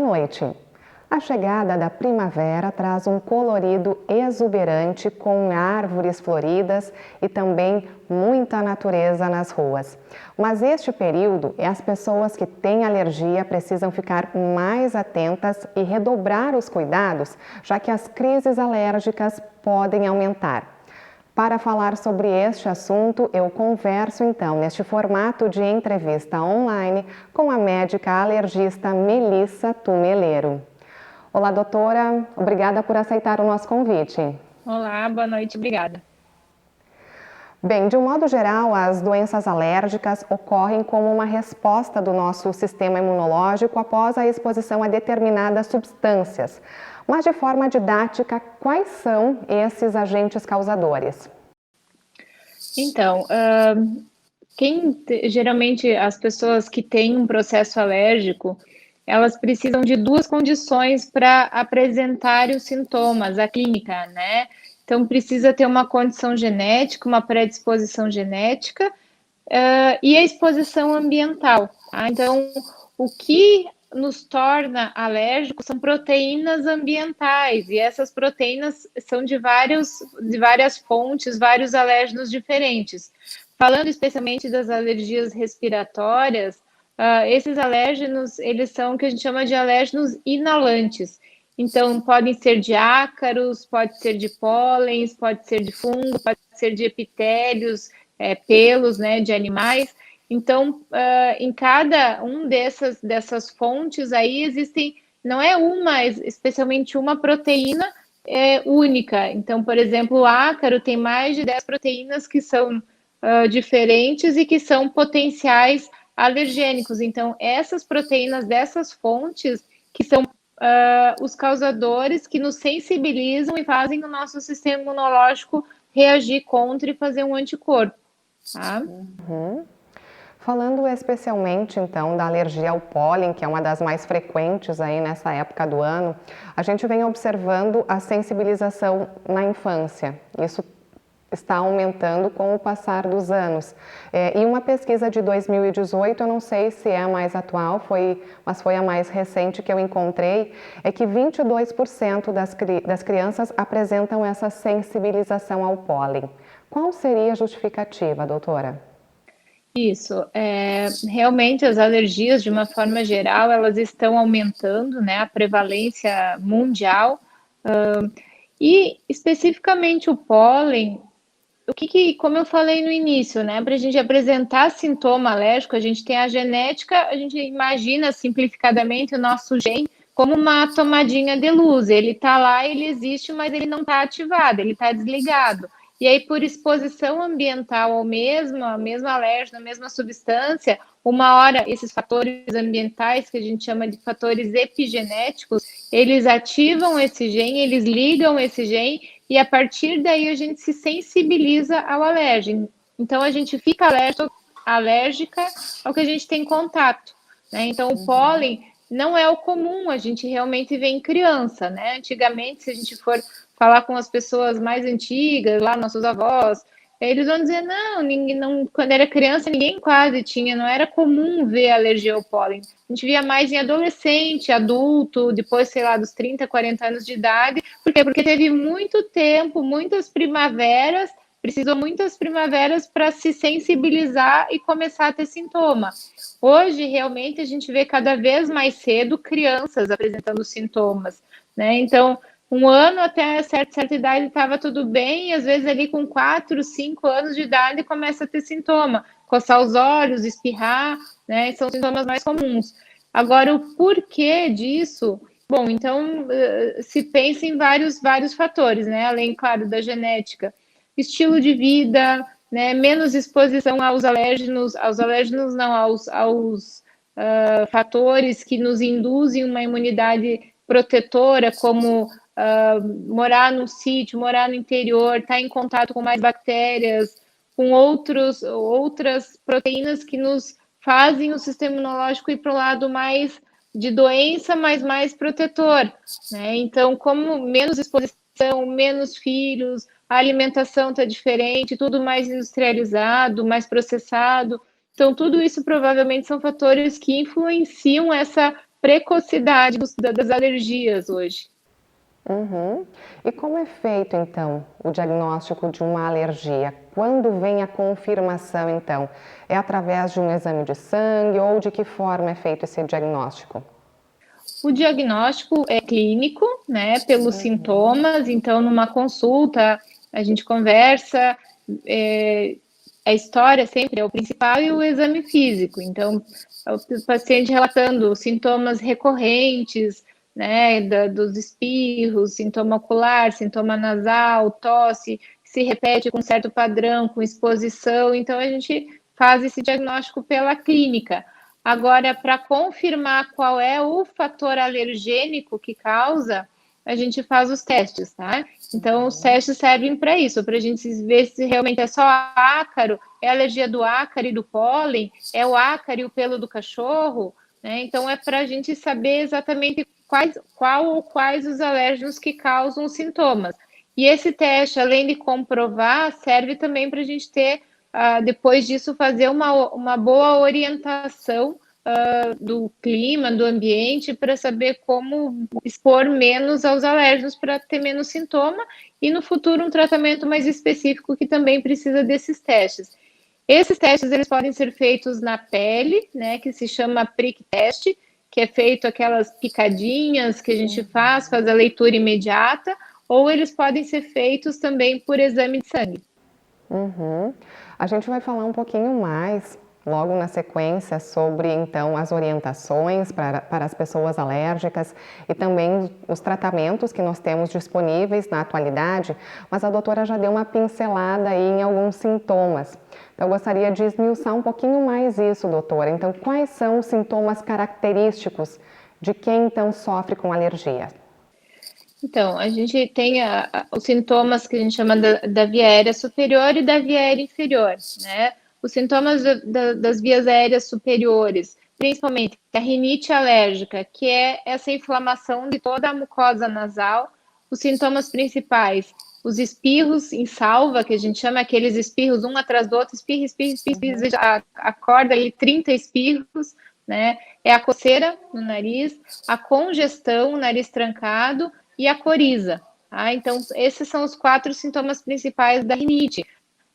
noite. A chegada da primavera traz um colorido exuberante com árvores floridas e também muita natureza nas ruas. Mas este período, as pessoas que têm alergia precisam ficar mais atentas e redobrar os cuidados, já que as crises alérgicas podem aumentar. Para falar sobre este assunto, eu converso então neste formato de entrevista online com a médica alergista Melissa Tumeleiro. Olá, doutora. Obrigada por aceitar o nosso convite. Olá, boa noite. Obrigada. Bem, de um modo geral, as doenças alérgicas ocorrem como uma resposta do nosso sistema imunológico após a exposição a determinadas substâncias. Mas, de forma didática, quais são esses agentes causadores? Então, geralmente as pessoas que têm um processo alérgico, elas precisam de duas condições para apresentarem os sintomas, a clínica, né? Então, precisa ter uma condição genética, uma predisposição genética e a exposição ambiental. Tá? Então, o que nos torna alérgicos são proteínas ambientais, e essas proteínas são de várias fontes, vários alérgenos diferentes. Falando especialmente das alergias respiratórias, esses alérgenos, eles são o que a gente chama de alérgenos inalantes. Então, podem ser de ácaros, pode ser de pólens, pode ser de fungo, pode ser de epitélios, pelos, né, de animais. Então, em cada dessas fontes aí existem, não é especialmente uma proteína única. Então, por exemplo, o ácaro tem mais de 10 proteínas que são diferentes e que são potenciais alergênicos. Então, essas proteínas dessas fontes que são os causadores que nos sensibilizam e fazem o nosso sistema imunológico reagir contra e fazer um anticorpo. Tá? Uhum. Falando especialmente, então, da alergia ao pólen, que é uma das mais frequentes aí nessa época do ano, a gente vem observando a sensibilização na infância. Isso está aumentando com o passar dos anos. E uma pesquisa de 2018, eu não sei se é a mais atual, mas foi a mais recente que eu encontrei, é que 22% das crianças apresentam essa sensibilização ao pólen. Qual seria a justificativa, doutora? Isso, realmente as alergias, de uma forma geral, elas estão aumentando, né, a prevalência mundial, e especificamente o pólen, como eu falei no início, né, para a gente apresentar sintoma alérgico, a gente tem a genética, a gente imagina simplificadamente o nosso gene como uma tomadinha de luz, ele está lá, ele existe, mas ele não está ativado, ele está desligado. E aí, por exposição ambiental ao mesmo alérgeno, a mesma substância, uma hora esses fatores ambientais, que a gente chama de fatores epigenéticos, eles ativam esse gene, eles ligam esse gene, e a partir daí a gente se sensibiliza ao alérgeno. Então, a gente fica alérgica ao que a gente tem contato. Né? Então, o pólen não é o comum, a gente realmente vê em criança. Né? Antigamente, se a gente for falar com as pessoas mais antigas, lá nossos avós, eles vão dizer, não, quando era criança ninguém quase tinha, não era comum ver alergia ao pólen. A gente via mais em adolescente, adulto, depois, sei lá, dos 30, 40 anos de idade. Por quê? Porque teve muito tempo, precisou muitas primaveras para se sensibilizar e começar a ter sintoma. Hoje, realmente, a gente vê cada vez mais cedo crianças apresentando sintomas, né? Então, um ano até certa idade estava tudo bem, e às vezes ali com 4, 5 anos de idade começa a ter sintoma, coçar os olhos, espirrar, né? São sintomas mais comuns. Agora, o porquê disso? Bom, então se pensa em vários fatores, né? Além, claro, da genética, estilo de vida, né? Menos exposição aos alérgenos não, aos fatores que nos induzem uma imunidade protetora, como morar no sítio, morar no interior, estar em contato com mais bactérias, com outras proteínas que nos fazem o sistema imunológico ir para o lado mais de doença, mas mais protetor. Né? Então, como menos exposição, menos filhos, a alimentação está diferente, tudo mais industrializado, mais processado. Então, tudo isso provavelmente são fatores que influenciam essa precocidade das alergias hoje. Uhum. E como é feito, então, o diagnóstico de uma alergia? Quando vem a confirmação, então? É através de um exame de sangue ou de que forma é feito esse diagnóstico? O diagnóstico é clínico, né, pelos sintomas, então numa consulta a gente conversa, a história sempre é o principal e o exame físico, então o paciente relatando sintomas recorrentes, né, dos espirros, sintoma ocular, sintoma nasal, tosse, que se repete com certo padrão, com exposição, então a gente faz esse diagnóstico pela clínica. Agora, para confirmar qual é o fator alergênico que causa, a gente faz os testes, tá? Então, os testes servem para isso, para a gente ver se realmente é só ácaro, é alergia do ácaro e do pólen, é o ácaro e o pelo do cachorro, né? Então, é para a gente saber exatamente quais os alérgenos que causam os sintomas. E esse teste, além de comprovar, serve também para a gente ter depois disso, fazer uma boa orientação do clima, do ambiente, para saber como expor menos aos alérgenos para ter menos sintoma e no futuro um tratamento mais específico que também precisa desses testes. Esses testes eles podem ser feitos na pele, né, que se chama prick test, que é feito aquelas picadinhas que a gente faz a leitura imediata, ou eles podem ser feitos também por exame de sangue. Uhum. A gente vai falar um pouquinho mais logo na sequência sobre então as orientações para as pessoas alérgicas e também os tratamentos que nós temos disponíveis na atualidade, mas a doutora já deu uma pincelada aí em alguns sintomas. Então eu gostaria de esmiuçar um pouquinho mais isso, doutora. Então, quais são os sintomas característicos de quem então sofre com alergia? Então, a gente tem os sintomas que a gente chama da via aérea superior e da via aérea inferior, né? Os sintomas das vias aéreas superiores, principalmente a rinite alérgica, que é essa inflamação de toda a mucosa nasal. Os sintomas principais, os espirros em salva, que a gente chama aqueles espirros um atrás do outro, espirro, espirro, espirro, espirro, acorda ali 30 espirros, né? É a coceira no nariz, a congestão, o nariz trancado, e a coriza. Tá? Então, esses são os 4 sintomas principais da rinite.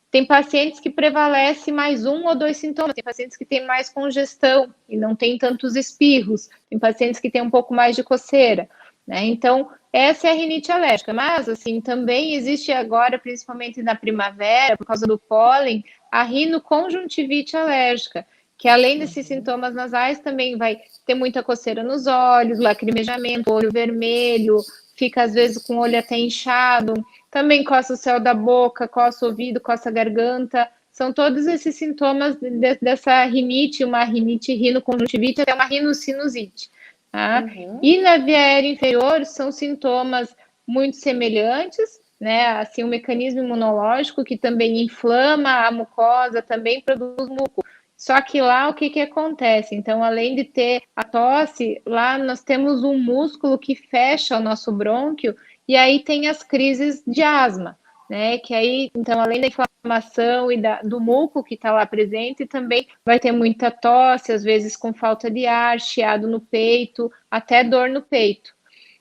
Tem pacientes que prevalece mais um ou 2 sintomas, tem pacientes que têm mais congestão e não tem tantos espirros, tem pacientes que têm um pouco mais de coceira, né? Então, essa é a rinite alérgica, mas, assim, também existe agora, principalmente na primavera, por causa do pólen, a rinoconjuntivite alérgica, que além desses sintomas nasais, também vai ter muita coceira nos olhos, lacrimejamento, olho vermelho, fica às vezes com o olho até inchado, também coça o céu da boca, coça o ouvido, coça a garganta. São todos esses sintomas dessa rinite, uma rinite rinoconjuntivite, até uma rinocinusite. Tá? Uhum. E na via aérea inferior são sintomas muito semelhantes, né? Assim, o mecanismo imunológico que também inflama a mucosa, também produz muco. Só que lá o que acontece? Então, além de ter a tosse, lá nós temos um músculo que fecha o nosso brônquio e aí tem as crises de asma, né? Que aí, então, além da inflamação e do muco que está lá presente, também vai ter muita tosse, às vezes com falta de ar, chiado no peito, até dor no peito.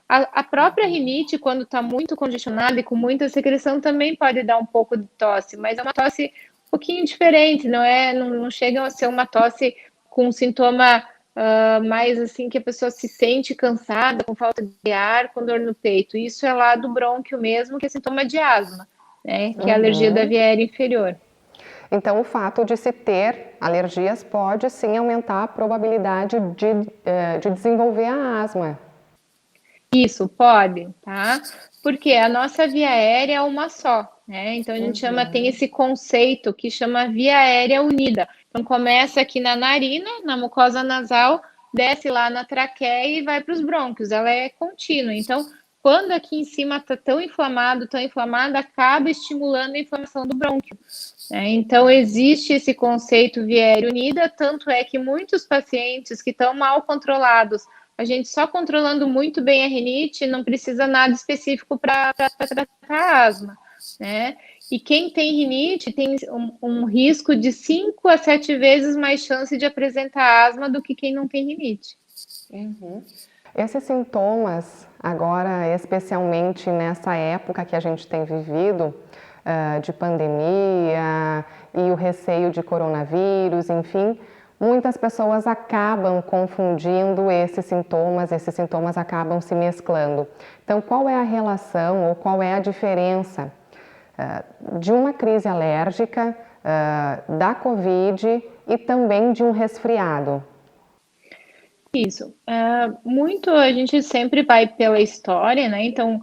A própria rinite, quando está muito congestionada e com muita secreção, também pode dar um pouco de tosse, mas é uma tosse um pouquinho diferente, não chega a ser uma tosse com sintoma mais assim que a pessoa se sente cansada, com falta de ar, com dor no peito. Isso é lá do brônquio mesmo, que é sintoma de asma, né? Que é a alergia da via aérea inferior. Então, o fato de se ter alergias pode sim aumentar a probabilidade de desenvolver a asma. Isso, pode, tá? Porque a nossa via aérea é uma só, né? Então a gente tem esse conceito que chama via aérea unida. Então começa aqui na narina, na mucosa nasal, desce lá na traqueia e vai para os brônquios. Ela é contínua. Então, quando aqui em cima está tão inflamado, acaba estimulando a inflamação do brônquio. Né? Então, existe esse conceito via aérea unida, tanto é que muitos pacientes que estão mal controlados, a gente só controlando muito bem a rinite, não precisa nada específico para tratar a asma, né? E quem tem rinite tem um risco de 5 a 7 vezes mais chance de apresentar asma do que quem não tem rinite. Uhum. Esses sintomas, agora, especialmente nessa época que a gente tem vivido, de pandemia e o receio de coronavírus, enfim, muitas pessoas acabam confundindo esses sintomas acabam se mesclando. Então, qual é a relação ou qual é a diferença de uma crise alérgica, da Covid e também de um resfriado? Isso. Muito a gente sempre vai pela história, né? Então,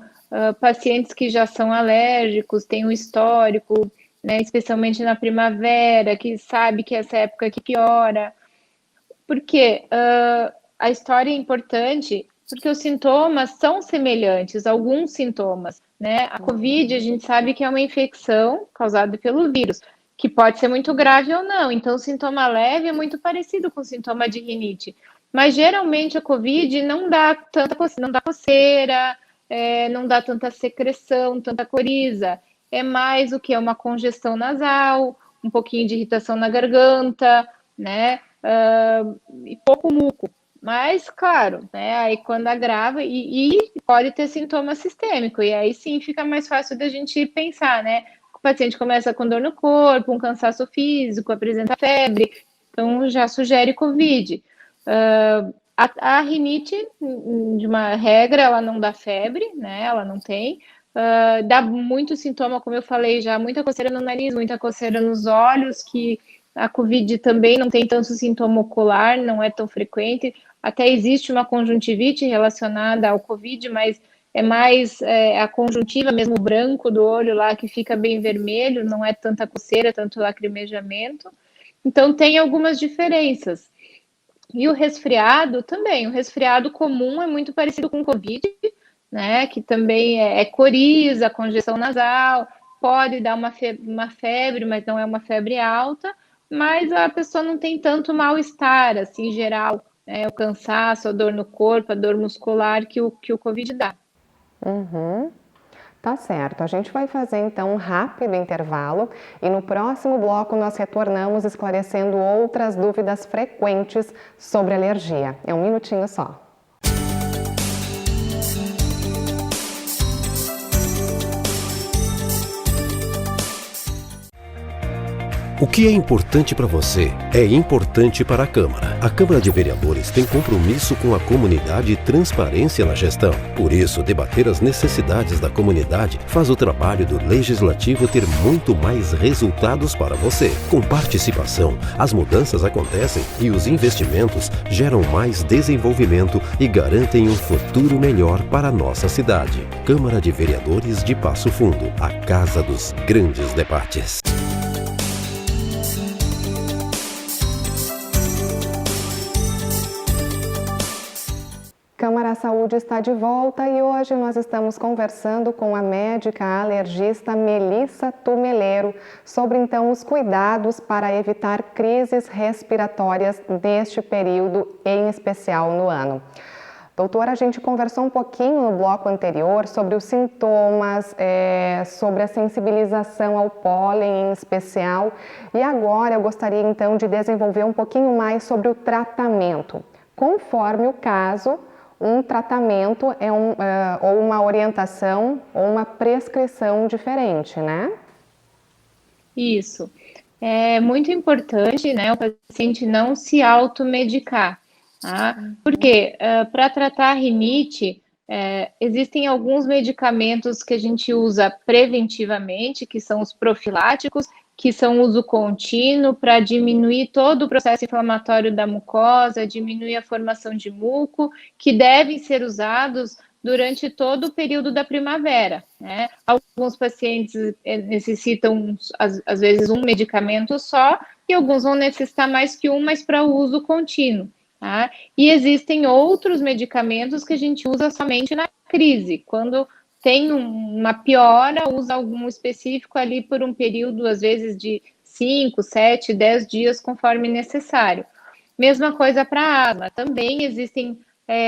pacientes que já são alérgicos, têm um histórico, né? Especialmente na primavera, que sabe que essa época que piora. Porque a história é importante, porque os sintomas são semelhantes, alguns sintomas, né? A Covid, a gente sabe que é uma infecção causada pelo vírus, que pode ser muito grave ou não. Então, o sintoma leve é muito parecido com o sintoma de rinite. Mas geralmente a Covid não dá tanta coceira, não dá coceira, não dá tanta secreção, tanta coriza. É mais o que? Uma congestão nasal, um pouquinho de irritação na garganta, né? E pouco muco. Mas, claro, né? Aí quando agrava, e pode ter sintoma sistêmico, e aí sim fica mais fácil da gente pensar, né? O paciente começa com dor no corpo, um cansaço físico, apresenta febre, então já sugere Covid. A rinite, de uma regra, ela não dá febre, né? Ela não tem. Dá muito sintoma, como eu falei já, muita coceira no nariz, muita coceira nos olhos, que a Covid também não tem tanto sintoma ocular, não é tão frequente. Até existe uma conjuntivite relacionada ao Covid, mas é mais a conjuntiva, mesmo o branco do olho lá, que fica bem vermelho, não é tanta coceira, tanto lacrimejamento. Então, tem algumas diferenças. E o resfriado também. O resfriado comum é muito parecido com o Covid, né? Que também é coriza, congestão nasal, pode dar uma febre, mas não é uma febre alta, mas a pessoa não tem tanto mal-estar, assim, em geral, né? O cansaço, a dor no corpo, a dor muscular que o Covid dá. Uhum. Tá certo, a gente vai fazer então um rápido intervalo e no próximo bloco nós retornamos esclarecendo outras dúvidas frequentes sobre alergia. É um minutinho só. O que é importante para você é importante para a Câmara. A Câmara de Vereadores tem compromisso com a comunidade e transparência na gestão. Por isso, debater as necessidades da comunidade faz o trabalho do Legislativo ter muito mais resultados para você. Com participação, as mudanças acontecem e os investimentos geram mais desenvolvimento e garantem um futuro melhor para a nossa cidade. Câmara de Vereadores de Passo Fundo, a casa dos grandes debates. Câmara Saúde está de volta e hoje nós estamos conversando com a médica alergista Melissa Tumeleiro sobre então os cuidados para evitar crises respiratórias neste período, em especial no ano. Doutora, a gente conversou um pouquinho no bloco anterior sobre os sintomas, sobre a sensibilização ao pólen em especial, e agora eu gostaria então de desenvolver um pouquinho mais sobre o tratamento. Conforme o caso, um tratamento ou uma orientação ou uma prescrição diferente, né? Isso. É muito importante, né, o paciente não se automedicar, tá? Porque para tratar a rinite, existem alguns medicamentos que a gente usa preventivamente, que são os profiláticos, que são uso contínuo para diminuir todo o processo inflamatório da mucosa, diminuir a formação de muco, que devem ser usados durante todo o período da primavera, né? Alguns pacientes necessitam, às vezes, um medicamento só, e alguns vão necessitar mais que um, mas para o uso contínuo, tá? E existem outros medicamentos que a gente usa somente na crise, quando tem uma piora, usa algum específico ali por um período, às vezes, de 5, 7, 10 dias, conforme necessário. Mesma coisa para asma, também existem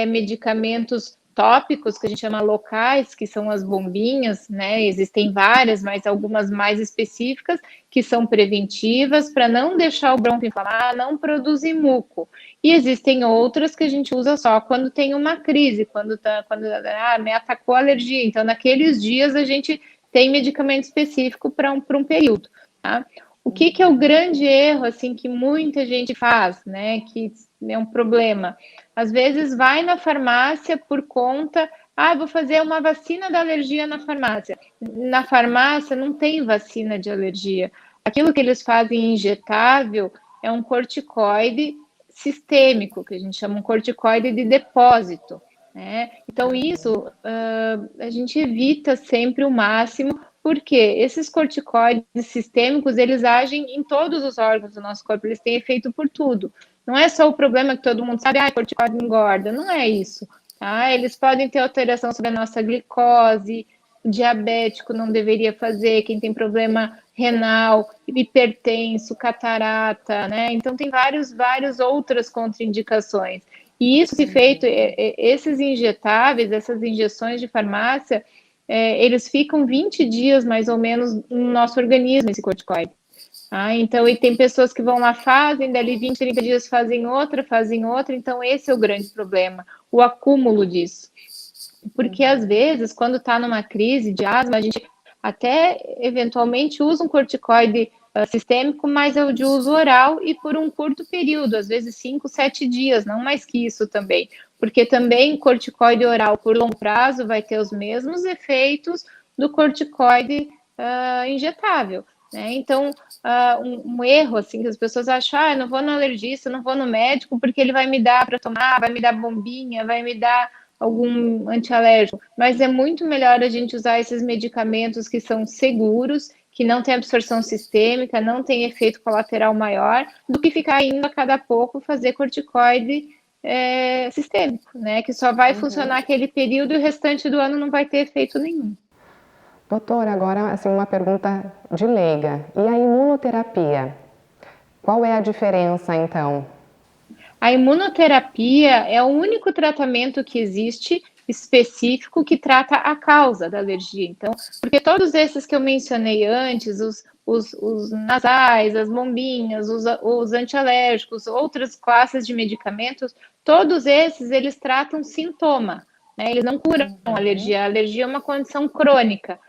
medicamentos tópicos, que a gente chama locais, que são as bombinhas, né? Existem várias, mas algumas mais específicas, que são preventivas, para não deixar o bronco inflamar, não produzir muco. E existem outras que a gente usa só quando tem uma crise, quando me atacou a alergia. Então, naqueles dias, a gente tem medicamento específico para um período, tá? O que é o grande erro, assim, que muita gente faz, né? Que é um problema. Às vezes vai na farmácia por conta, vou fazer uma vacina da alergia na farmácia. Na farmácia não tem vacina de alergia. Aquilo que eles fazem injetável é um corticoide sistêmico, que a gente chama um corticoide de depósito, né? Então, isso a gente evita sempre o máximo, porque esses corticoides sistêmicos, eles agem em todos os órgãos do nosso corpo, eles têm efeito por tudo. Não é só o problema que todo mundo sabe, corticoide engorda, não é isso, tá? Eles podem ter alteração sobre a nossa glicose, diabético não deveria fazer, quem tem problema renal, hipertenso, catarata, né? Então tem várias outras contraindicações. E isso se feito, esses injetáveis, essas injeções de farmácia, eles ficam 20 dias mais ou menos no nosso organismo, esse corticoide. Então, e tem pessoas que vão lá, fazem, dali 20, 30 dias fazem outra, então esse é o grande problema, o acúmulo disso. Porque, às vezes, quando está numa crise de asma, a gente até, eventualmente, usa um corticoide sistêmico, mas é o de uso oral e por um curto período, às vezes 5, 7 dias, não mais que isso também. Porque também corticoide oral por longo prazo vai ter os mesmos efeitos do corticoide injetável. Né? Então, um erro, assim, que as pessoas acham, eu não vou no alergista, não vou no médico, porque ele vai me dar para tomar, vai me dar bombinha, vai me dar algum antialérgico. Mas é muito melhor a gente usar esses medicamentos que são seguros, que não tem absorção sistêmica, não tem efeito colateral maior, do que ficar indo a cada pouco fazer corticoide sistêmico, né? Que só vai funcionar aquele período e o restante do ano não vai ter efeito nenhum. Doutora, agora assim, uma pergunta de leiga. E a imunoterapia? Qual é a diferença, então? A imunoterapia é o único tratamento que existe específico que trata a causa da alergia. Então, porque todos esses que eu mencionei antes, os nasais, as bombinhas, os antialérgicos, outras classes de medicamentos, todos esses, eles tratam sintoma, né? Eles não curam a alergia. A alergia é uma condição crônica.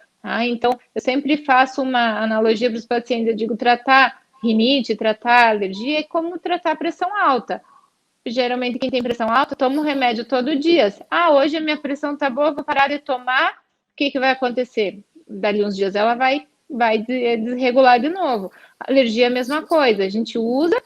Então, eu sempre faço uma analogia para os pacientes, eu digo, tratar rinite, tratar alergia é como tratar pressão alta. Geralmente, quem tem pressão alta, toma um remédio todo dia. Hoje a minha pressão está boa, vou parar de tomar, o que vai acontecer? Dali uns dias ela vai desregular de novo. Alergia é a mesma coisa, a gente usa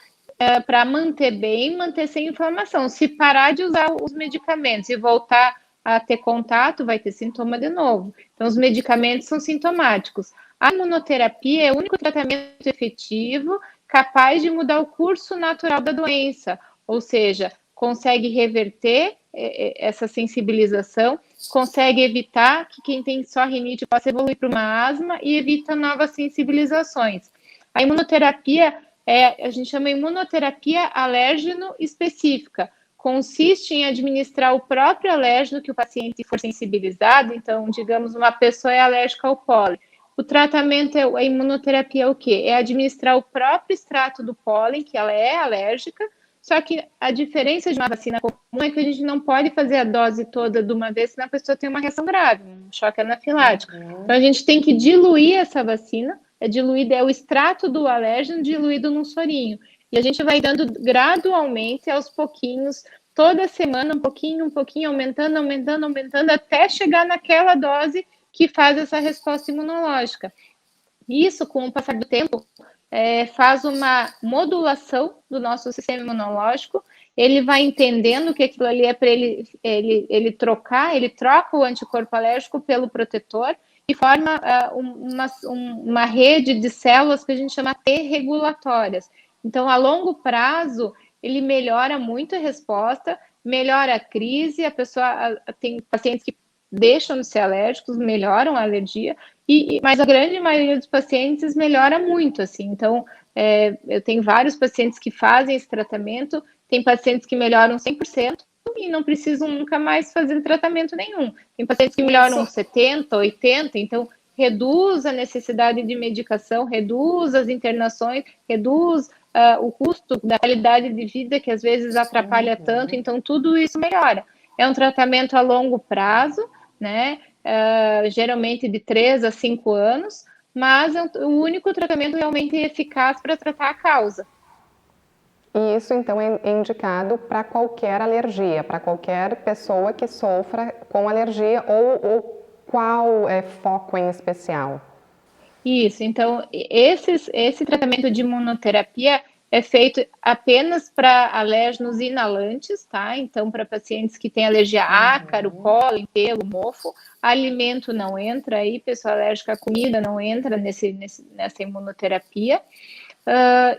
para manter bem, manter sem inflamação. Se parar de usar os medicamentos e voltar a ter contato, vai ter sintoma de novo. Então, os medicamentos são sintomáticos. A imunoterapia é o único tratamento efetivo capaz de mudar o curso natural da doença, ou seja, consegue reverter essa sensibilização, consegue evitar que quem tem só rinite possa evoluir para uma asma e evita novas sensibilizações. A imunoterapia a gente chama imunoterapia alérgeno específica. Consiste em administrar o próprio alérgeno que o paciente for sensibilizado. Então, digamos, uma pessoa é alérgica ao pólen. O tratamento, a imunoterapia é o quê? É administrar o próprio extrato do pólen, que ela é alérgica, só que a diferença de uma vacina comum é que a gente não pode fazer a dose toda de uma vez, senão a pessoa tem uma reação grave, um choque anafilático. Então, a gente tem que diluir essa vacina, é o extrato do alérgeno diluído num sorinho. E a gente vai dando gradualmente, aos pouquinhos, toda semana, um pouquinho, aumentando, até chegar naquela dose que faz essa resposta imunológica. Isso, com o passar do tempo, faz uma modulação do nosso sistema imunológico, ele vai entendendo que aquilo ali é para ele troca o anticorpo alérgico pelo protetor e forma uma rede de células que a gente chama T regulatórias. Então, a longo prazo, ele melhora muito a resposta, melhora a crise, a pessoa tem pacientes que deixam de ser alérgicos, melhoram a alergia, mas a grande maioria dos pacientes melhora muito, assim. Então, eu tenho vários pacientes que fazem esse tratamento, tem pacientes que melhoram 100% e não precisam nunca mais fazer tratamento nenhum. Tem pacientes que melhoram 70, 80, então reduz a necessidade de medicação, reduz as internações, reduz o custo da qualidade de vida, que às vezes atrapalha tanto, então tudo isso melhora. É um tratamento a longo prazo, né? Geralmente de 3 a 5 anos, mas é o único tratamento realmente eficaz para tratar a causa. E isso, então, é indicado para qualquer alergia, para qualquer pessoa que sofra com alergia, ou qual é foco em especial? Isso, então, esse tratamento de imunoterapia é feito apenas para alérgenos inalantes, tá? Então, para pacientes que têm alergia a ácaro, pólen, pelo, mofo, alimento não entra aí, pessoa alérgica à comida não entra nessa imunoterapia.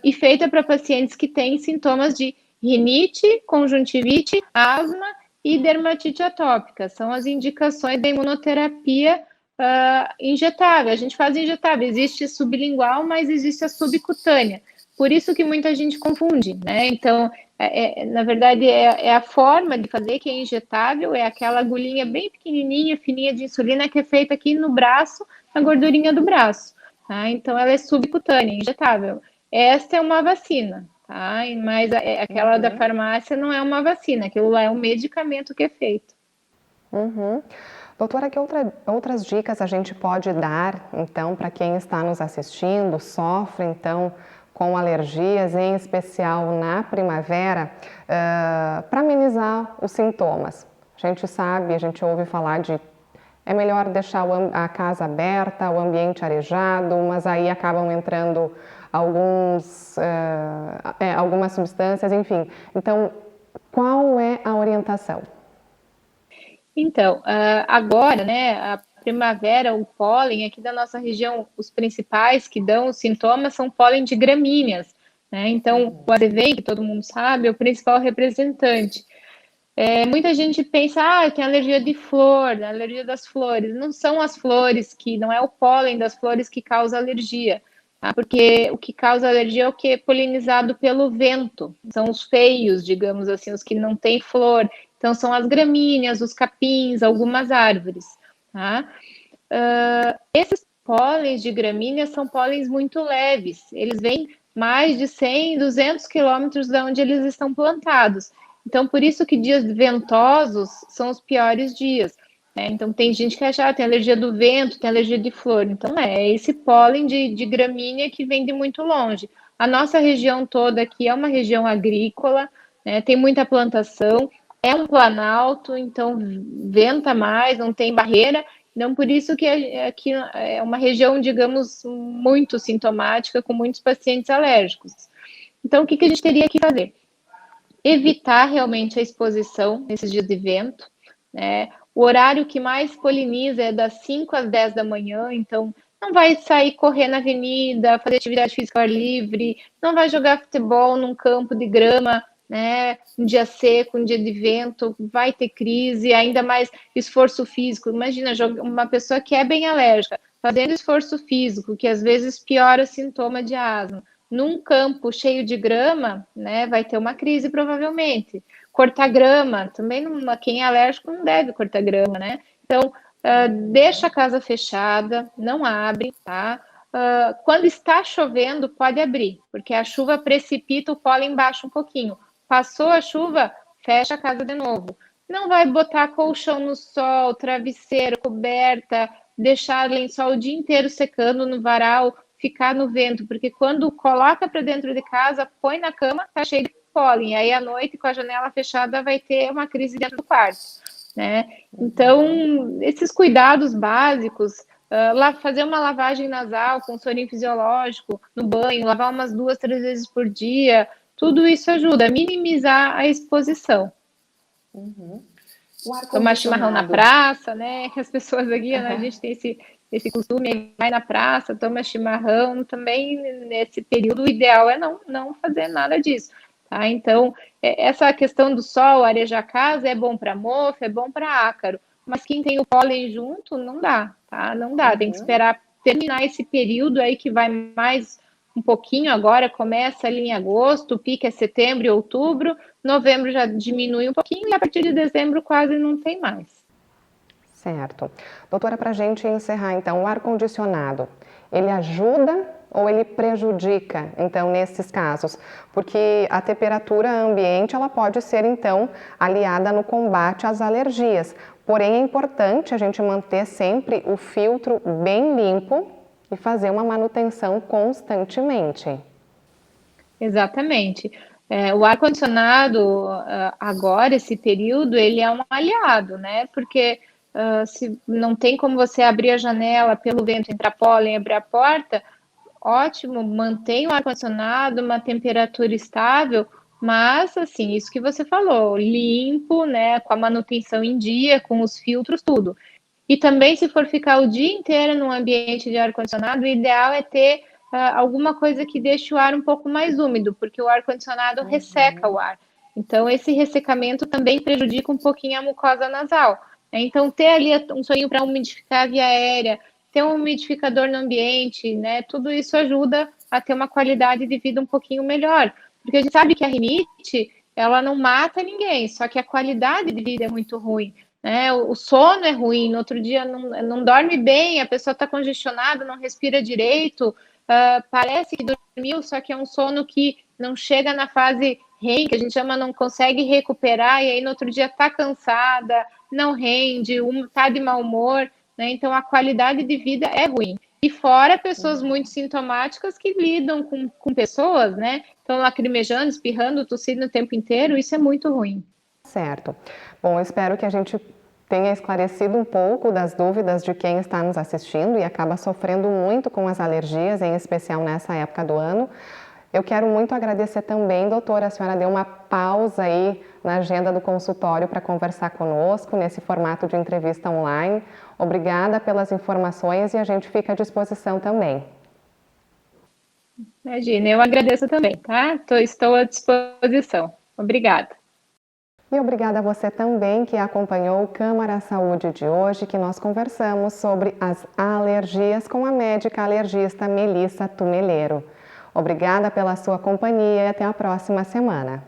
E feita para pacientes que têm sintomas de rinite, conjuntivite, asma e dermatite atópica. São as indicações da imunoterapia injetável. A gente faz injetável, existe sublingual, mas existe a subcutânea. Por isso que muita gente confunde, né? Então, na verdade, é a forma de fazer que é injetável, é aquela agulhinha bem pequenininha, fininha de insulina que é feita aqui no braço, na gordurinha do braço. Tá? Então, ela é subcutânea, injetável. Esta é uma vacina, tá? Mas aquela da farmácia não é uma vacina, aquilo lá é um medicamento que é feito. Doutora, que outras dicas a gente pode dar, então, para quem está nos assistindo, sofre, então, com alergias, em especial na primavera, para amenizar os sintomas? A gente sabe, a gente ouve falar de é melhor deixar a casa aberta, o ambiente arejado, mas aí acabam entrando algumas substâncias, enfim. Então, qual é a orientação? Então, agora, né, a primavera, o pólen aqui da nossa região, os principais que dão os sintomas são pólen de gramíneas, né? Então, o advém, que todo mundo sabe, é o principal representante. Muita gente pensa, tem alergia de flor, alergia das flores. Não são as flores não é o pólen das flores que causa alergia, tá? Porque o que causa alergia é o que é polinizado pelo vento. São os feios, digamos assim, os que não têm flor. Então, são as gramíneas, os capins, algumas árvores, tá? Esses pólens de gramíneas são pólens muito leves. Eles vêm mais de 100, 200 quilômetros de onde eles estão plantados. Então, por isso que dias ventosos são os piores dias, né? Então, tem gente que acha, tem alergia do vento, tem alergia de flor. Então, é esse pólen de gramínea que vem de muito longe. A nossa região toda aqui é uma região agrícola, né? Tem muita plantação, é um planalto, então venta mais, não tem barreira. Então, por isso que aqui é uma região, digamos, muito sintomática, com muitos pacientes alérgicos. Então, o que a gente teria que fazer? Evitar realmente a exposição nesses dias de vento, né? O horário que mais poliniza é das 5 às 10 da manhã, então não vai sair correr na avenida, fazer atividade física ao ar livre, não vai jogar futebol num campo de grama, né? Um dia seco, um dia de vento, vai ter crise, ainda mais esforço físico. Imagina uma pessoa que é bem alérgica, fazendo esforço físico, que às vezes piora sintoma de asma. Num campo cheio de grama, né, vai ter uma crise provavelmente. Cortar grama, também quem é alérgico não deve cortar grama, né? Então, deixa a casa fechada, não abre, tá? Quando está chovendo, pode abrir, porque a chuva precipita o pólen embaixo um pouquinho. Passou a chuva, fecha a casa de novo. Não vai botar colchão no sol, travesseiro, coberta, deixar lençol o dia inteiro secando no varal, ficar no vento, porque quando coloca para dentro de casa, põe na cama, tá cheio de pólen, aí à noite com a janela fechada vai ter uma crise dentro do quarto, né? Então, esses cuidados básicos, fazer uma lavagem nasal com sorinho fisiológico no banho, lavar umas 2, 3 vezes por dia, tudo isso ajuda a minimizar a exposição. Tomar chimarrão na praça, né? As pessoas aqui, né, a gente tem esse costume, vai na praça, toma chimarrão, também nesse período o ideal é não fazer nada disso, tá? Então, essa questão do sol, arejar a casa, é bom para mofo, é bom para ácaro, mas quem tem o pólen junto, não dá, tá? Não dá, tem que esperar terminar esse período aí que vai mais um pouquinho agora, começa ali em agosto, o pico é setembro e outubro, novembro já diminui um pouquinho e a partir de dezembro quase não tem mais. Certo. Doutora, para a gente encerrar então, o ar-condicionado, ele ajuda ou ele prejudica, então, nesses casos? Porque a temperatura ambiente, ela pode ser, então, aliada no combate às alergias. Porém, é importante a gente manter sempre o filtro bem limpo e fazer uma manutenção constantemente. Exatamente. O ar-condicionado, agora, esse período, ele é um aliado, né? Porque se não tem como você abrir a janela pelo vento, entrar pólen, abrir a porta, ótimo, mantém o ar-condicionado, uma temperatura estável, mas, assim, isso que você falou, limpo, né, com a manutenção em dia, com os filtros, tudo. E também, se for ficar o dia inteiro num ambiente de ar-condicionado, o ideal é ter alguma coisa que deixe o ar um pouco mais úmido, porque o ar-condicionado resseca o ar. Então, esse ressecamento também prejudica um pouquinho a mucosa nasal. Então, ter ali um sonho para umidificar a via aérea, ter um umidificador no ambiente, né? Tudo isso ajuda a ter uma qualidade de vida um pouquinho melhor. Porque a gente sabe que a rinite, ela não mata ninguém, só que a qualidade de vida é muito ruim, né? O sono é ruim, no outro dia não dorme bem, a pessoa está congestionada, não respira direito, parece que dormiu, só que é um sono que não chega na fase REM, que a gente chama, não consegue recuperar, e aí no outro dia está cansada, não rende, está de mau humor, né? Então a qualidade de vida é ruim. E fora pessoas muito sintomáticas que lidam com pessoas, né? Então lacrimejando, espirrando, tossindo o tempo inteiro, isso é muito ruim. Certo. Bom, eu espero que a gente tenha esclarecido um pouco das dúvidas de quem está nos assistindo e acaba sofrendo muito com as alergias, em especial nessa época do ano. Eu quero muito agradecer também, doutora, a senhora deu uma pausa aí na agenda do consultório para conversar conosco, nesse formato de entrevista online. Obrigada pelas informações e a gente fica à disposição também. Imagina, eu agradeço também, tá? Estou à disposição. Obrigada. E obrigada a você também que acompanhou o Câmara Saúde de hoje, que nós conversamos sobre as alergias com a médica alergista Melissa Tumeleiro. Obrigada pela sua companhia e até a próxima semana.